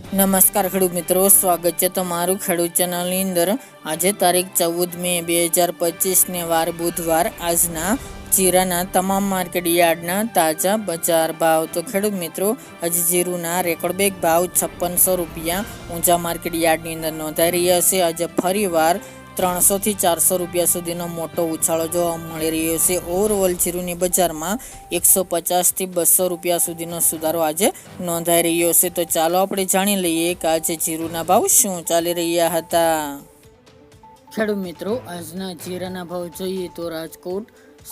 નમસ્કાર ખેડૂત મિત્રો, સ્વાગત છે તમારું ખેડૂત ચેનલની અંદર। આજે તારીખ 14 મે 2025 ને વાર બુધવાર। આજના જીરાના તમામ માર્કેટ યાર્ડના તાજા બજાર ભાવ। તો ખેડૂત મિત્રો, આજે જીરુના રેકોર્ડ બ્રેક ભાવ 5600 રૂપિયા ઊંચા માર્કેટ યાર્ડની અંદર નોંધાઈ રહ્યા છે। આજે ફરીવાર 300 થી 400 રૂપિયા સુધીનો મોટો ઉછાળો જોવા મળી રહ્યો છે। ઓવરઓલ જીરુની બજારમાં 150 થી 200 રૂપિયા સુધીનો સુધારો આજે નોંધાઈ રહ્યો છે। તો ચાલો આપણે જાણી લઈએ કે આજે જીરુના ભાવ શું ચાલી રહ્યા હતા। ખેડૂત મિત્રો, આજના જીરાના ભાવ જોઈએ તો રાજકોટ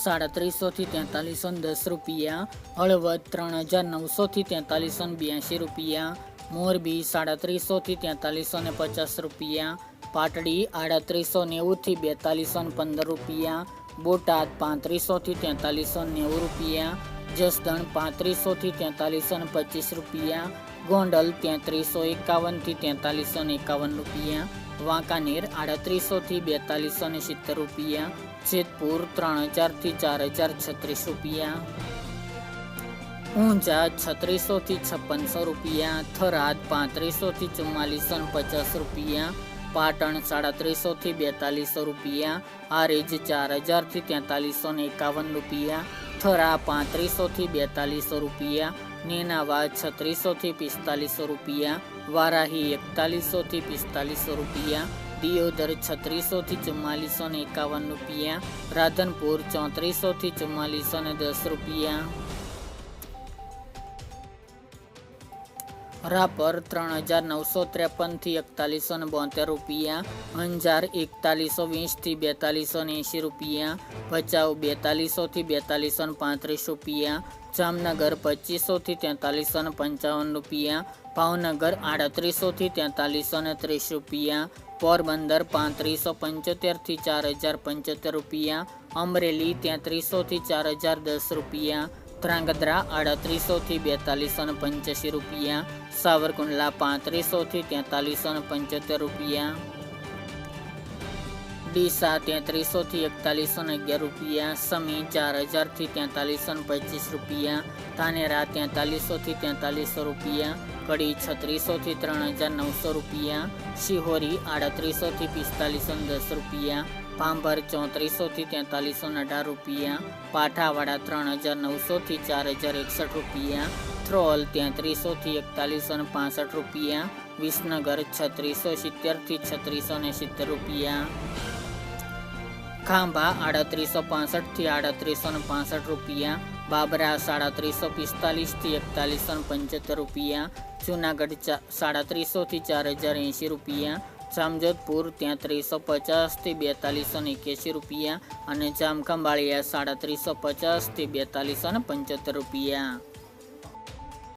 350 થી 4310 રૂપિયા, હળવદ 3900 થી 4382 રૂપિયા, મોરબી 350 થી 4350 રૂપિયા, પાટડી 3890 થી 4215 રૂપિયા, બોટાદ 3500 થી 4390 રૂપિયા, જસદણ 3500 થી 4325 રૂપિયા, ગોંડલ 3351 થી 4351 રૂપિયા, વાંકાનેર 3800 થી 4270 રૂપિયા, જેતપુર 3000 થી 4036 રૂપિયા, ઊંઝા 3600 થી 5600 રૂપિયા, થરાદ 3500 થી 4450 રૂપિયા, પાટણ 350 થી 4200 રૂપિયા, હારીજ 4000 થી 4351 રૂપિયા, થરા 3500 થી 4200 રૂપિયા, નેનાવા 3600 થી 4500 રૂપિયા, વારાહી 4100 થી 4500 રૂપિયા, દિયોદર 3600 થી 4451 રૂપિયા, રાધનપુર 3400 થી 4410 રૂપિયા, રાપર 3953 થી 4172 રૂપિયા, અંજાર 4120 થી 4280 રૂપિયા, ભચાઉ 4200 થી 4235 રૂપિયા, જામનગર 2500 થી 4355 રૂપિયા, ભાવનગર 3800 થી 4330 રૂપિયા, પોરબંદર 3575 થી 4075 રૂપિયા, અમરેલી 3300 થી 4010 રૂપિયા, ધ્રાંગધ્રા 3800 થી 4285 રૂપિયા, સાવરકુંડલા 3500 થી 4375 રૂપિયા, ડીસા 3300 થી 4111 રૂપિયા, સમી 4000 થી 4325 રૂપિયા, ધાનેરા 4300 થી 4300 રૂપિયા, કડી 3600 થી 3900 રૂપિયા, શિહોરી 3800 થી 4510 રૂપિયા, ભાંભર 3400 થી 4318 રૂપિયા, પાઠાવાડા 3900 થી 4061 રૂપિયા, થ્રોલ 3300 થી 4165 રૂપિયા, વિસનગર 3670 થી 3670 રૂપિયા, ખાંભા 3865 થી 3865 રૂપિયા, બાબરા 345 થી 4175 રૂપિયા, જુનાગઢ 350 થી 4080 રૂપિયા, જામજોધપુર 3350 થી 4281 રૂપિયા અને જામખંભાળિયા 350 થી 4275 રૂપિયા।